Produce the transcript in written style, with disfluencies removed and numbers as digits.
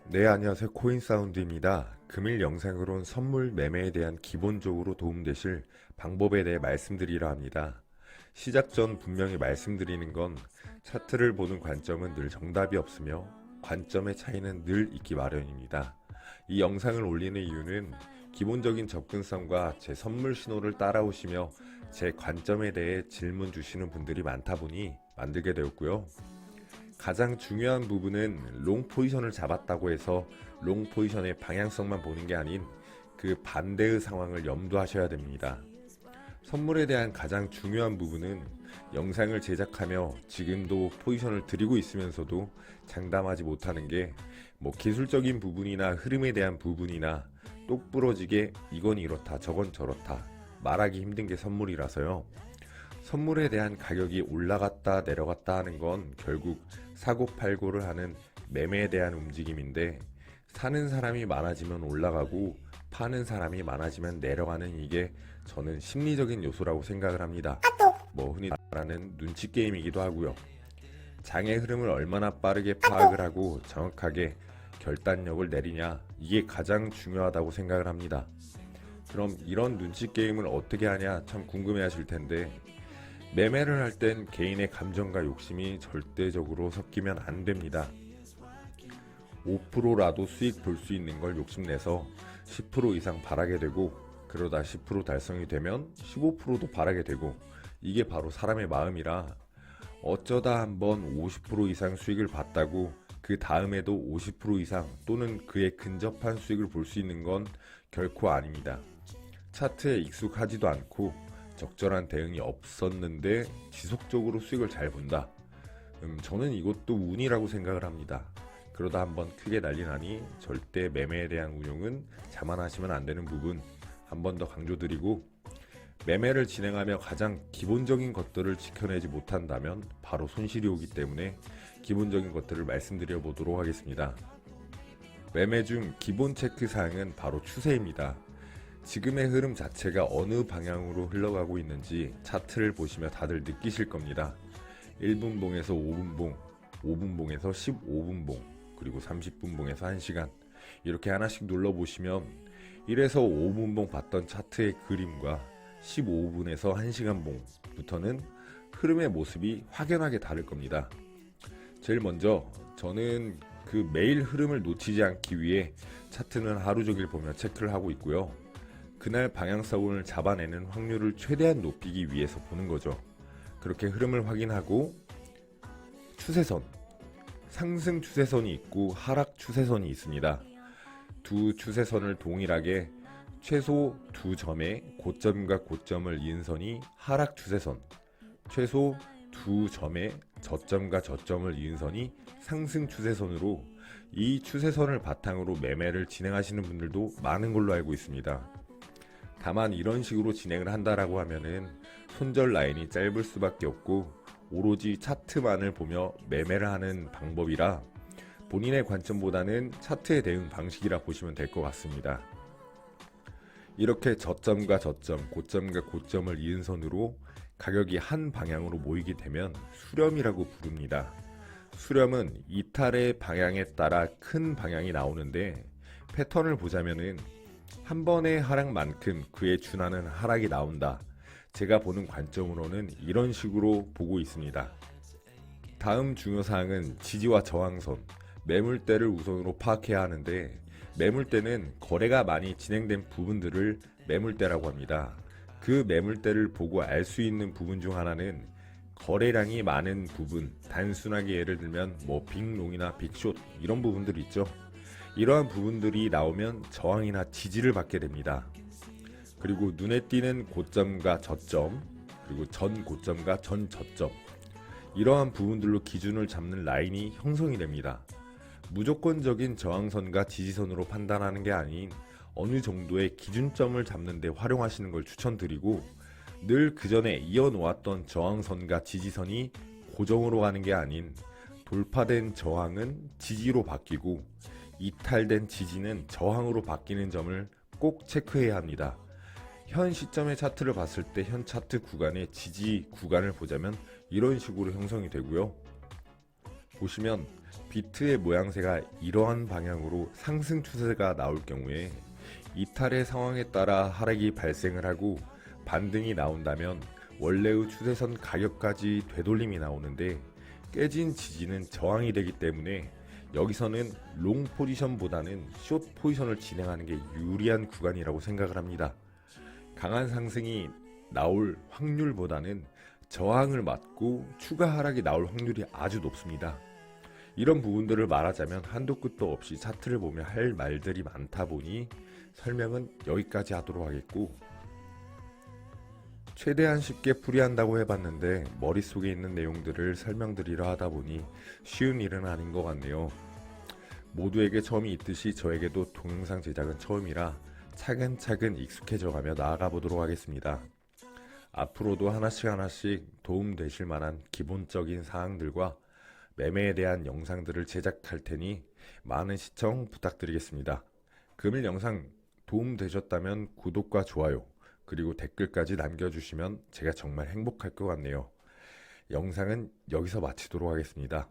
네, 안녕하세요. 코인사운드입니다. 금일 영상으론 선물 매매에 대한 기본적으로 도움되실 방법에 대해 말씀드리려 합니다. 시작 전 분명히 말씀드리는 건 차트를 보는 관점은 늘 정답이 없으며 관점의 차이는 늘 있기 마련입니다. 이 영상을 올리는 이유는 기본적인 접근성과 제 선물 신호를 따라오시며 제 관점에 대해 질문 주시는 분들이 많다 보니 만들게 되었고요. 가장 중요한 부분은 롱 포지션을 잡았다고 해서 롱 포지션의 방향성만 보는 게 아닌 그 반대의 상황을 염두하셔야 됩니다. 선물에 대한 가장 중요한 부분은 영상을 제작하며 지금도 포지션을 드리고 있으면서도 장담하지 못하는 게 기술적인 부분이나 흐름에 대한 부분이나 똑부러지게 이건 이렇다 저건 저렇다 말하기 힘든 게 선물이라서요. 선물에 대한 가격이 올라갔다 내려갔다 하는 건 결국 사고팔고를 하는 매매에 대한 움직임인데, 사는 사람이 많아지면 올라가고 파는 사람이 많아지면 내려가는 이게 저는 심리적인 요소라고 생각을 합니다. 흔히 말하는 눈치 게임이기도 하고요. 장의 흐름을 얼마나 빠르게 파악을 하고 정확하게 결단력을 내리냐, 이게 가장 중요하다고 생각을 합니다. 그럼 이런 눈치 게임을 어떻게 하냐 참 궁금해 하실 텐데, 매매를 할 땐 개인의 감정과 욕심이 절대적으로 섞이면 안 됩니다. 5%라도 수익 볼 수 있는 걸 욕심내서 10% 이상 바라게 되고, 그러다 10% 달성이 되면 15%도 바라게 되고, 이게 바로 사람의 마음이라 어쩌다 한번 50% 이상 수익을 봤다고 그 다음에도 50% 이상 또는 그에 근접한 수익을 볼 수 있는 건 결코 아닙니다. 차트에 익숙하지도 않고 적절한 대응이 없었는데 지속적으로 수익을 잘 본다. 저는 이것도 운이라고 생각을 합니다. 그러다 한번 크게 난리 나니 절대 매매에 대한 운용은 자만하시면 안 되는 부분 한 번 더 강조드리고, 매매를 진행하며 가장 기본적인 것들을 지켜내지 못한다면 바로 손실이 오기 때문에 기본적인 것들을 말씀드려 보도록 하겠습니다. 매매 중 기본 체크 사항은 바로 추세입니다. 지금의 흐름 자체가 어느 방향으로 흘러가고 있는지 차트를 보시면 다들 느끼실 겁니다. 1분봉에서 5분봉, 5분봉에서 15분봉, 그리고 30분봉에서 1시간, 이렇게 하나씩 눌러보시면 1에서 5분봉 봤던 차트의 그림과 15분에서 1시간 봉부터는 흐름의 모습이 확연하게 다를 겁니다. 제일 먼저 저는 그 매일 흐름을 놓치지 않기 위해 차트는 하루 종일 보며 체크를 하고 있고요. 그날 방향성을 잡아내는 확률을 최대한 높이기 위해서 보는 거죠. 그렇게 흐름을 확인하고 추세선, 상승 추세선이 있고 하락 추세선이 있습니다. 두 추세선을 동일하게 최소 두 점의 고점과 고점을 이은 선이 하락 추세선, 최소 두 점의 저점과 저점을 이은 선이 상승 추세선으로, 이 추세선을 바탕으로 매매를 진행하시는 분들도 많은 걸로 알고 있습니다. 다만 이런 식으로 진행을 한다라고 하면은 손절 라인이 짧을 수밖에 없고 오로지 차트만을 보며 매매를 하는 방법이라 본인의 관점보다는 차트의 대응 방식이라 보시면 될 것 같습니다. 이렇게 저점과 저점, 고점과 고점을 이은 선으로 가격이 한 방향으로 모이게 되면 수렴이라고 부릅니다. 수렴은 이탈의 방향에 따라 큰 방향이 나오는데, 패턴을 보자면은 한 번의 하락만큼 그에 준하는 하락이 나온다. 제가 보는 관점으로는 이런 식으로 보고 있습니다. 다음 중요사항은 지지와 저항선, 매물대를 우선으로 파악해야 하는데, 매물대는 거래가 많이 진행된 부분들을 매물대라고 합니다. 그 매물대를 보고 알 수 있는 부분 중 하나는 거래량이 많은 부분, 단순하게 예를 들면 빅롱이나 빅숏 이런 부분들 있죠. 이러한 부분들이 나오면 저항이나 지지를 받게 됩니다. 그리고 눈에 띄는 고점과 저점, 그리고 전 고점과 전 저점, 이러한 부분들로 기준을 잡는 라인이 형성이 됩니다. 무조건적인 저항선과 지지선으로 판단하는 게 아닌 어느 정도의 기준점을 잡는 데 활용하시는 걸 추천드리고, 늘 그전에 이어놓았던 저항선과 지지선이 고정으로 가는 게 아닌 돌파된 저항은 지지로 바뀌고 이탈된 지지는 저항으로 바뀌는 점을 꼭 체크해야 합니다. 현 시점의 차트를 봤을 때 현 차트 구간의 지지 구간을 보자면 이런 식으로 형성이 되고요. 보시면 비트의 모양새가 이러한 방향으로 상승 추세가 나올 경우에 이탈의 상황에 따라 하락이 발생을 하고 반등이 나온다면 원래의 추세선 가격까지 되돌림이 나오는데, 깨진 지지는 저항이 되기 때문에 여기서는 롱 포지션보다는 숏 포지션을 진행하는 게 유리한 구간이라고 생각을 합니다. 강한 상승이 나올 확률보다는 저항을 맞고 추가 하락이 나올 확률이 아주 높습니다. 이런 부분들을 말하자면 한도 끝도 없이 차트를 보며 할 말들이 많다 보니 설명은 여기까지 하도록 하겠고, 최대한 쉽게 풀이한다고 해봤는데 머릿속에 있는 내용들을 설명드리려 하다 보니 쉬운 일은 아닌 것 같네요. 모두에게 처음이 있듯이 저에게도 동영상 제작은 처음이라 차근차근 익숙해져가며 나아가 보도록 하겠습니다. 앞으로도 하나씩 도움 되실 만한 기본적인 사항들과 매매에 대한 영상들을 제작할 테니 많은 시청 부탁드리겠습니다. 금일 영상 도움 되셨다면 구독과 좋아요, 그리고 댓글까지 남겨주시면 제가 정말 행복할 것 같네요. 영상은 여기서 마치도록 하겠습니다.